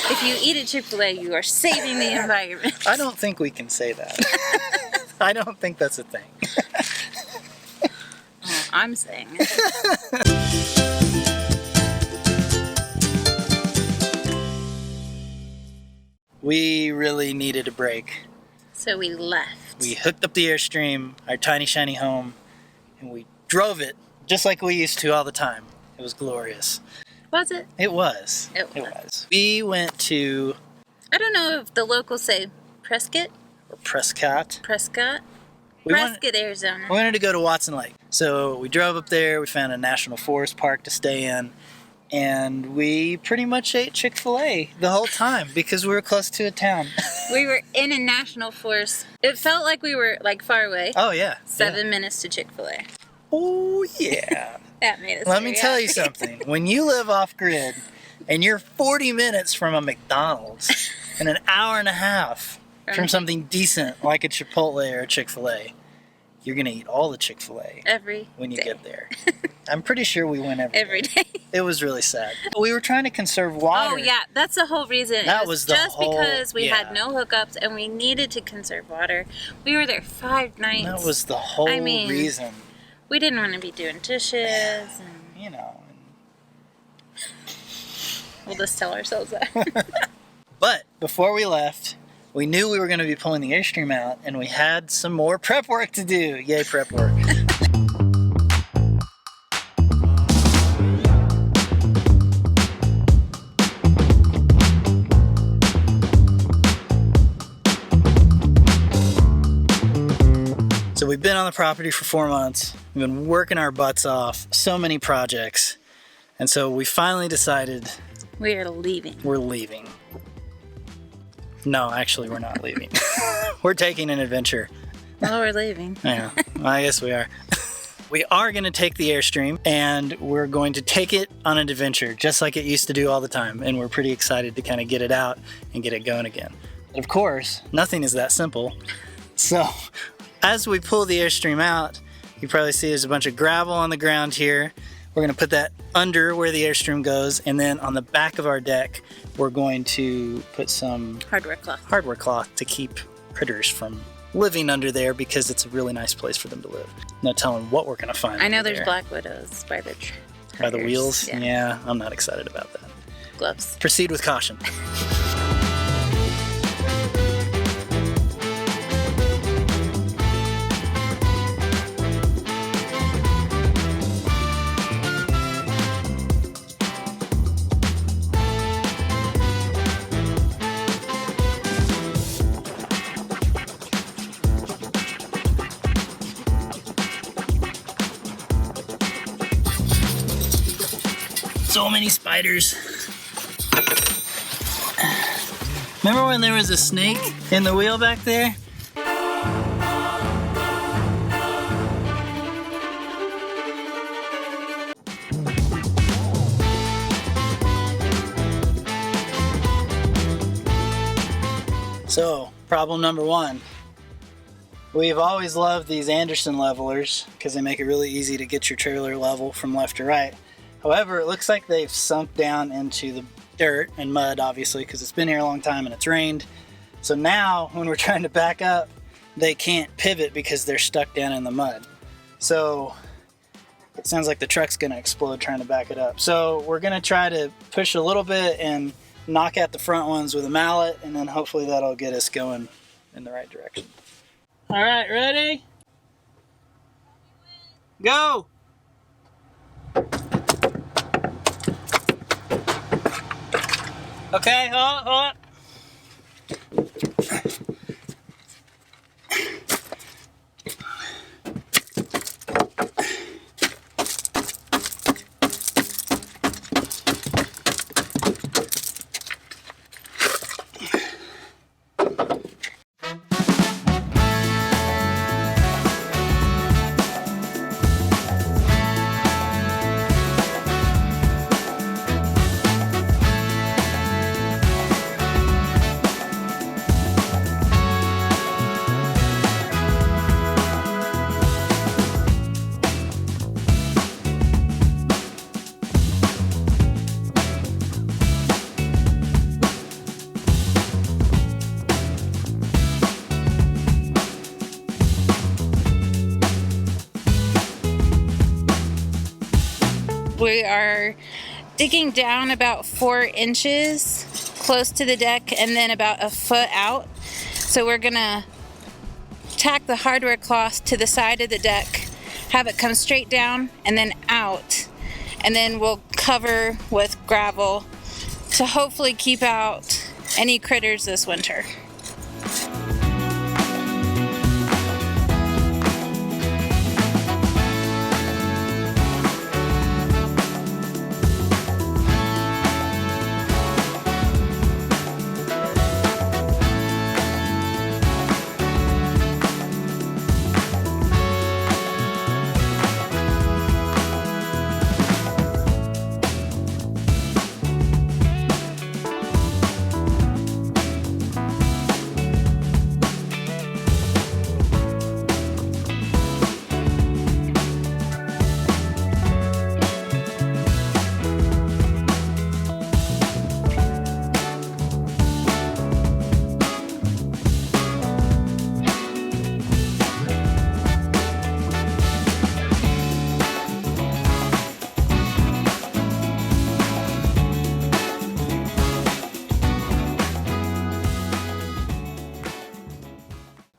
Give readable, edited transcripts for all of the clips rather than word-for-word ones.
If you eat at Chick-fil-A, you are saving the environment. I don't think we can say that. I don't think that's a thing. Oh, I'm saying it. We really needed a break. So we left. We hooked up the Airstream, our tiny shiny home, and we drove it just like we used to all the time. It was glorious. Was it? It was. It was. We went to... I don't know if the locals say Prescott or Prescott. Prescott, Arizona. We wanted to go to Watson Lake. So we drove up there, we found a national forest park to stay in, and we pretty much ate Chick-fil-A the whole time because we were close to a town. We were in a national forest. It felt like we were like far away. Oh yeah. 7 minutes to Chick-fil-A. Oh yeah. That made us Let me tell you something. When you live off grid and you're 40 minutes from a McDonald's and an hour and a half from something decent like a Chipotle or a Chick-fil-A, you're going to eat all the Chick-fil-A when you get there. I'm pretty sure we went every day. It was really sad. We were trying to conserve water. Oh yeah, that's the whole reason. That was the just whole, because we had no hookups and we needed to conserve water. We were there 5 nights. That was the whole reason. We didn't want to be doing dishes and, you know. We'll just tell ourselves that. But before we left, we knew we were going to be pulling the Airstream out, and we had some more prep work to do. Yay, prep work. So we've been on the property for 4 months. We've been working our butts off, so many projects. And so we finally decided... We're leaving. We're leaving. No, actually we're not leaving. We're taking an adventure. Well, we're leaving. Yeah, well, I guess we are. We are going to take the Airstream and we're going to take it on an adventure just like it used to do all the time. And we're pretty excited to kind of get it out and get it going again. But of course, nothing is that simple. So as we pull the Airstream out, you probably see there's a bunch of gravel on the ground here. We're going to put that under where the Airstream goes, and then on the back of our deck, we're going to put some hardware cloth to keep critters from living under there because it's a really nice place for them to live. No telling what we're going to find. I know there's black widows by the wheels. Yeah, I'm not excited about that. Gloves. Proceed with caution. So many spiders. Remember when there was a snake in the wheel back there? So, problem number 1. We've always loved these Anderson levelers because they make it really easy to get your trailer level from left to right. However, it looks like they've sunk down into the dirt and mud, obviously, because it's been here a long time and it's rained. So now, when we're trying to back up, they can't pivot because they're stuck down in the mud. So it sounds like the truck's going to explode trying to back it up. So we're going to try to push a little bit and knock out the front ones with a mallet, and then hopefully that'll get us going in the right direction. All right, ready? Go! Okay, hold on. we are digging down about 4 inches close to the deck and then about a foot out. So we're gonna tack the hardware cloth to the side of the deck, have it come straight down and then out, and then we'll cover with gravel to hopefully keep out any critters this winter.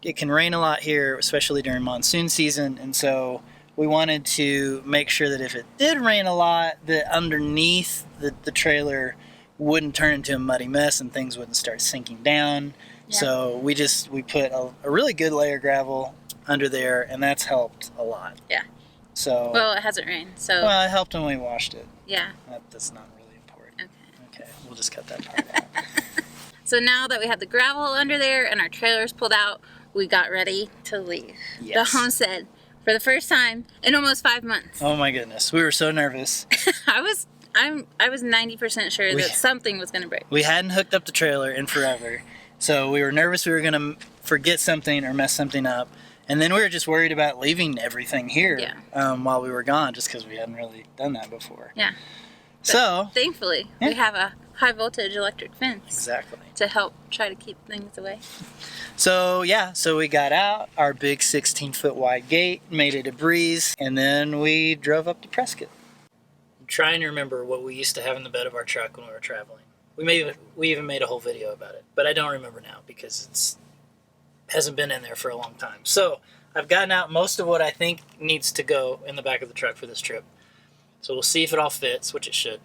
It can rain a lot here, especially during monsoon season, and so we wanted to make sure that if it did rain a lot, that underneath the trailer wouldn't turn into a muddy mess and things wouldn't start sinking down. Yeah. So we put a really good layer of gravel under there, and that's helped a lot. Yeah. So well, it hasn't rained, so well, it helped when we washed it. Yeah. That's not really important. Okay, we'll just cut that part out. So now that we have the gravel under there and our trailer's pulled out, we got ready to leave the homestead for the first time in almost 5 months. Oh my goodness, we were so nervous. I was 90% sure that something was going to break. We hadn't hooked up the trailer in forever, so we were nervous we were going to forget something or mess something up, and then we were just worried about leaving everything here while we were gone, just because we hadn't really done that before. Yeah. So thankfully, we have a high voltage electric fence to help try to keep things away. So we got out our big 16-foot wide gate, made it a breeze, and then we drove up to Prescott. I'm trying to remember what we used to have in the bed of our truck when we were traveling. We even made a whole video about it, but I don't remember now because it hasn't been in there for a long time. So I've gotten out most of what I think needs to go in the back of the truck for this trip. So we'll see if it all fits, which it should.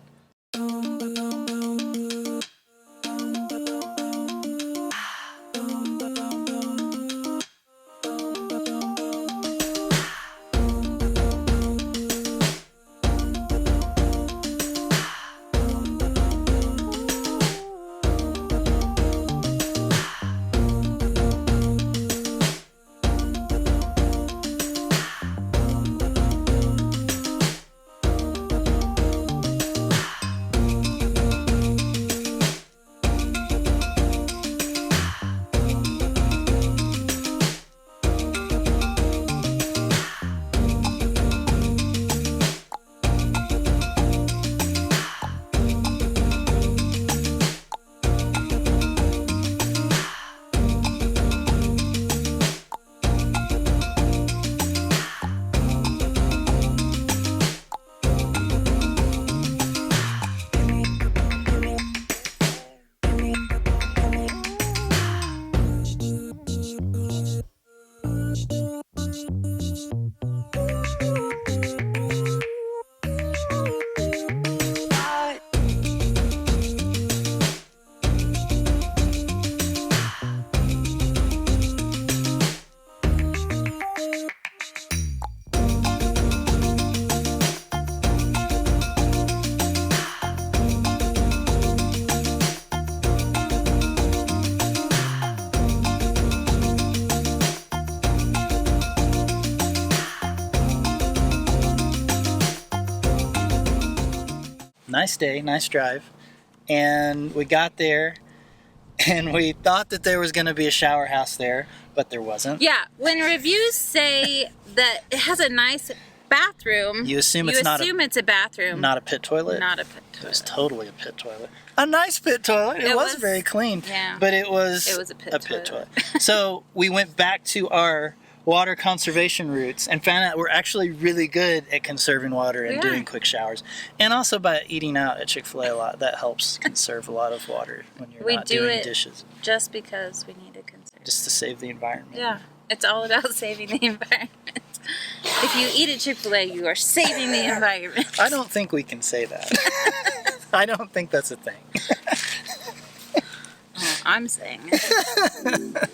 Nice day, nice drive, and we got there and we thought that there was going to be a shower house there, but there wasn't. Yeah, when reviews say that it has a nice bathroom, you assume it's a bathroom. Not a pit toilet? Not a pit toilet. It was totally a pit toilet. A nice pit toilet. It was very clean. Yeah. But it was a pit toilet. So we went back to our water conservation routes and found out we're actually really good at conserving water and doing quick showers. And also by eating out at Chick-fil-A a lot, that helps conserve a lot of water when you're not doing dishes. Just because we need to conserve. Just to save the environment. Yeah, it's all about saving the environment. If you eat at Chick-fil-A, you are saving the environment. I don't think we can say that. I don't think that's a thing. Well, I'm saying it.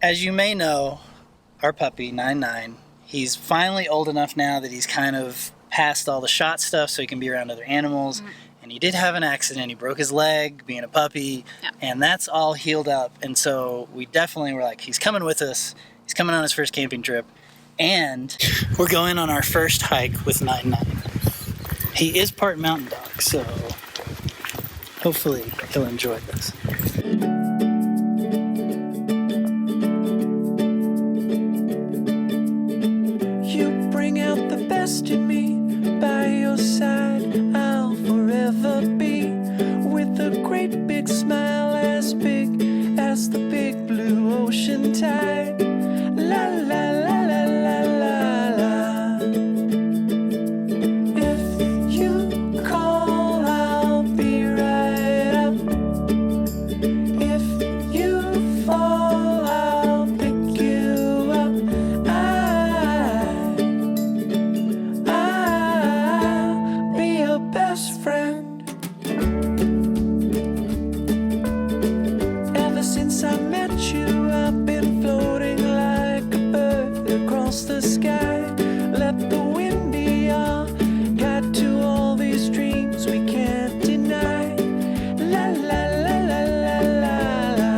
As you may know, our puppy, 99, he's finally old enough now that he's kind of past all the shot stuff so he can be around other animals. Mm-hmm. And he did have an accident. He broke his leg being a puppy, and that's all healed up. And so we definitely were like, he's coming with us. He's coming on his first camping trip. And we're going on our first hike with 99. He is part mountain dog, so hopefully he'll enjoy this. In me, by your side I'll forever be, with a great big smile as big as the big blue ocean tide. La la la la la la la. If you call, I'll be right up. If you fall, I'll pick you up. Best friend. Ever since I met you, I've been floating like a bird across the sky. Let the wind be our guide to all these dreams we can't deny. La la la la la la la.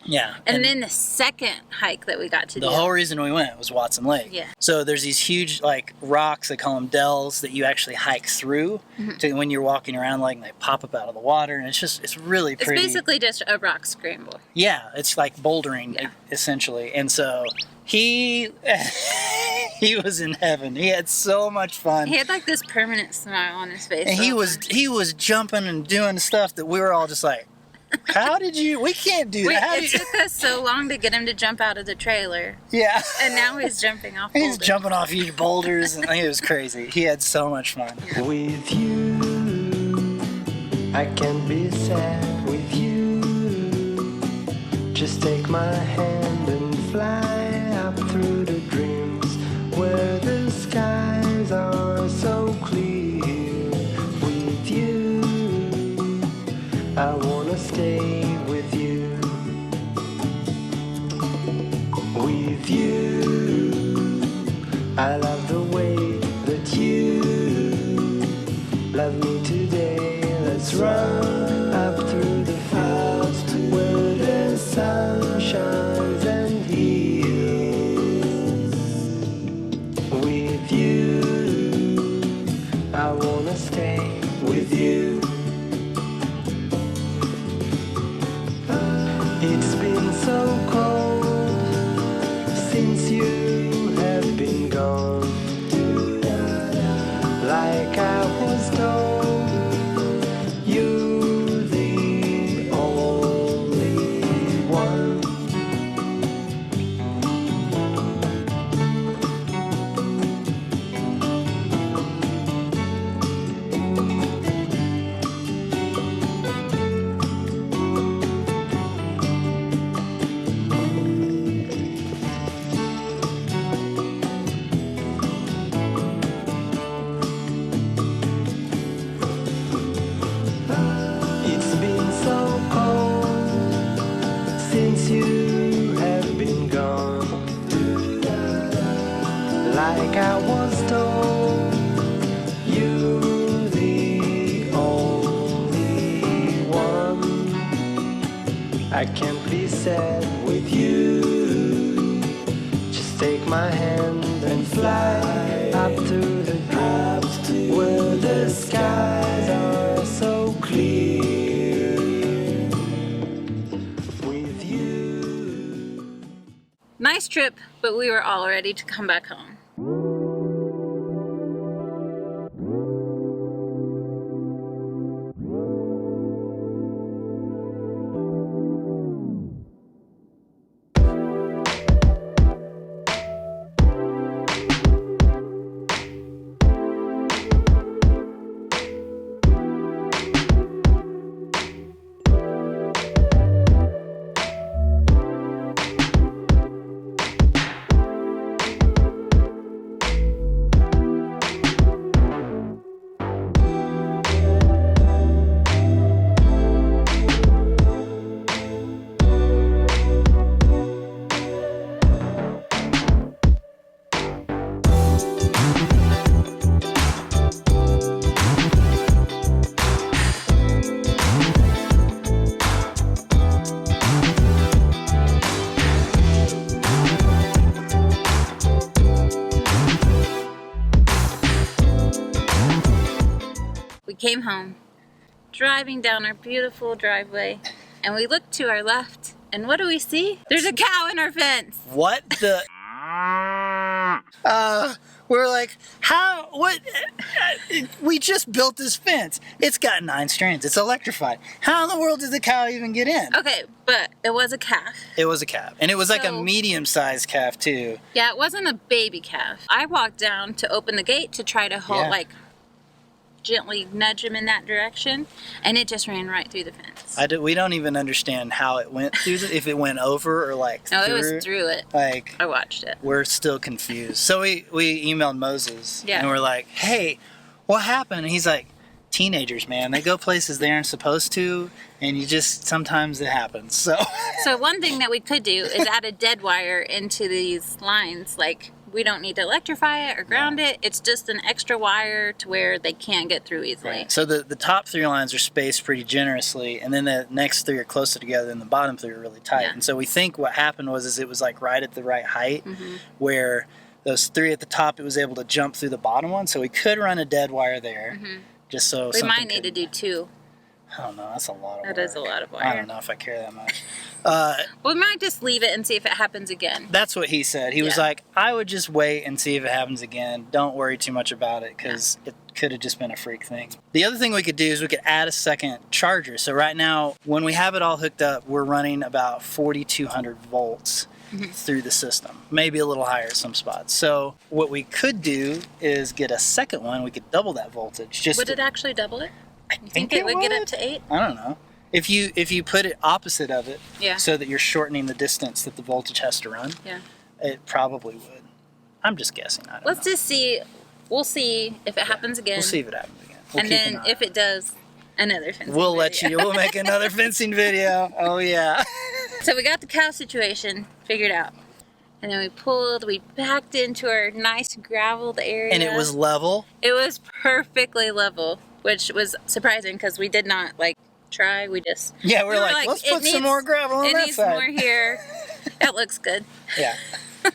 Yeah. And then the second hike that we got to do. The whole reason we went was Watson Lake. Yeah. So there's these huge like rocks, they call them dells, that you actually hike through to when you're walking around, like, and they pop up out of the water, and it's really pretty. It's basically just a rock scramble. Yeah, it's like bouldering essentially. And so he was in heaven. He had so much fun. He had like this permanent smile on his face. And he was jumping and doing stuff that we were all just like, how did you? We can't do that. It took us so long to get him to jump out of the trailer. Yeah. And now he's jumping off boulders. He's jumping off huge boulders, and it was crazy. He had so much fun. With you, I can be sad with you. Just take my hand and fly up through the dreams where the skies are so clear. With you, I wanna stay with you. With you, I love the way that you love me today. Let's run up through the fields where the sun shines and heals. I can't be sad with you. Just take my hand and fly up to the clouds where the skies are so clear. With you. Nice trip, but we were all ready to come back home. We came home, driving down our beautiful driveway, and we looked to our left, and what do we see? There's a cow in our fence. What the? We're like, how? What? We just built this fence. It's got 9 strands. It's electrified. How in the world did the cow even get in? Okay, but it was a calf. It was a calf, and it was like a So- medium-sized calf too. Yeah, it wasn't a baby calf. I walked down to open the gate to try to hold, Yeah. gently nudge him in that direction, and it just ran right through the fence. We don't even understand how it went through. If it went over or like No, through. it was through it. Like, I watched it. we're still confused. So we emailed Moses, Yeah. and we're like, hey, what happened? And he's like, teenagers, man, they go places they aren't supposed to, and sometimes it happens. So So one thing that we could do is add a dead wire into these lines. Like, we don't need to electrify it or ground it. It's just an extra wire to where they can't get through easily. So the top 3 lines are spaced pretty generously, and then the next 3 are closer together, and the bottom 3 are really tight. Yeah. And so we think what happened was it was like right at the right height, where those 3 at the top, it was able to jump through the bottom one. So we could run a dead wire there, just so We something might need to could- do 2. I don't know. That's a lot of work. That is a lot of I wire. don't know if I care that much. We might just leave it and see if it happens again. That's what he said. He was Yeah. like, I would just wait and see if it happens again. Don't worry too much about it, because it could have just been a freak thing. The other thing we could do is we could add a second charger. So right now, when we have it all hooked up, we're running about 4,200 volts through the system. Maybe a little higher at some spots. So what we could do is get a second one. We could double that voltage. Would it actually double it? I You think it would get up to 8? I don't know. If you put it opposite of it, Yeah. so that you're shortening the distance that the voltage has to run, Yeah. it probably would. I'm just guessing. I don't Let's know. just see. We'll see if it happens again. We'll see if it happens again. We'll And keep an then eye if it does, another fencing We'll let video. you. We'll make another fencing video. Oh yeah. So we got the cow situation figured out. And then we backed into our nice graveled area. And it was level. It was perfectly level, which was surprising because we did not try. We just Yeah, we're we were like, let's it put some more gravel on It that needs side. more here. That looks good. Yeah.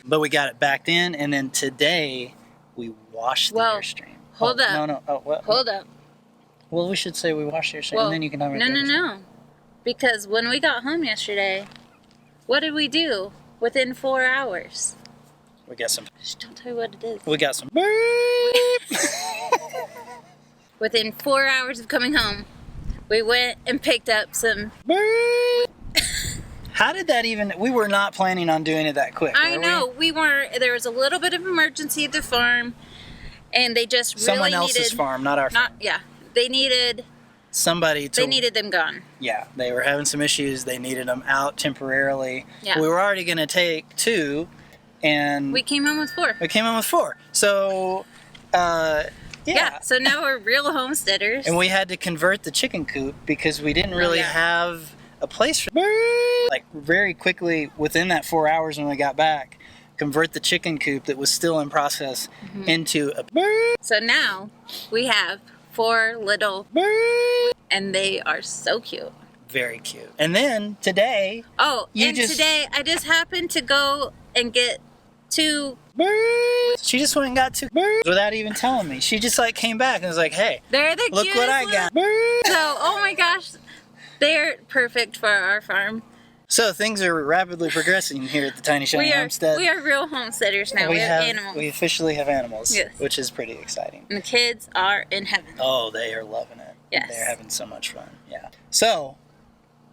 But we got it backed in, and then today we washed the Well, Airstream. hold up. No. Oh, what? Hold up. Well, we should say we washed the Airstream, Well, and then you can have it. No. Because when we got home yesterday, what did we do within 4 hours? We got some. Shh, don't tell me what it is. We got some. Within 4 hours of coming home, we went and picked up some. How did that even? We were not planning on doing it that quick. I were know we weren't. There was a little bit of emergency at the farm, and they just Someone really else's needed. farm, not our farm. Yeah, they needed. Somebody to. They needed them gone. Yeah, they were having some issues. They needed them out temporarily. Yeah. We were already going to take 2, and We came home with 4. we came in with 4. So, Yeah. So now we're real homesteaders. And we had to convert the chicken coop because we didn't really yeah. have a place for like very quickly within that 4 hours when we got back, convert the chicken coop that was still in process into a So now we have 4 little, and they are so cute. Very cute. And then today, Oh, You and just- today I just happened to go and get 2. birds. She just went and got 2 birds without even telling me. She just like came back and was like, "Hey, They're the look cutest what I little- got." Birds. So, oh my gosh, they're perfect for our farm. So things are rapidly progressing here at the Tiny Shiny Homestead. We are real homesteaders now. We have animals. We officially have animals, Yes. which is pretty exciting. And the kids are in heaven. Oh, they are loving it. Yes. They're having so much fun. Yeah. So,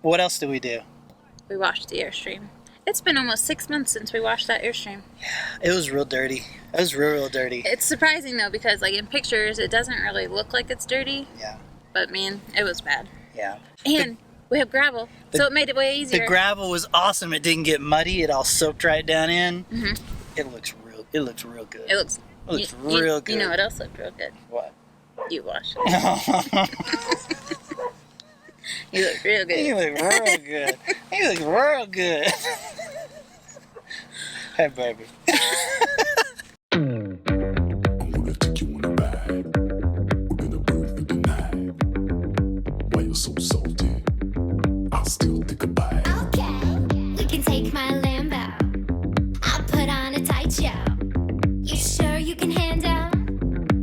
what else do we do? We washed the Airstream. It's been almost 6 months since we washed that Airstream. It was real dirty. It was real dirty. It's surprising though because like in pictures it doesn't really look like it's dirty, Yeah. but man, it was bad. Yeah. And we have gravel, so it made it way The easier. gravel was awesome. It didn't get muddy. It all soaked right down in. Mhm. It looks real. It looks real good. It looks real good. You know what else looked real good? What? You washed it. You look real good. You look real good. You look real good. Hey, baby. I'm gonna take you on a ride. We're gonna burn through the night. Why you're so salty? I'll still take a bite. Okay, we can take my Lambo. I'll put on a tight show. You sure you can handle?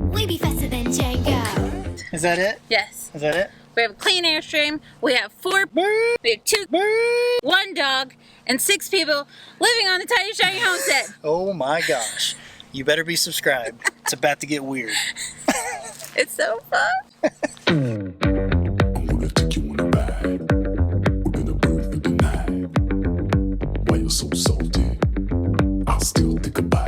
We be faster than Django. Is that it? Yes. Is that it? We have a clean Airstream. We have 4 birds. We have 2 birds, 1 dog, and 6 people living on the Tiny Shiny Homestead. Oh my gosh. You better be subscribed. It's about to get weird. It's so fun. I'm gonna take you on a ride. We're gonna burn through the night. Why you're so salty? I'll still take a bite.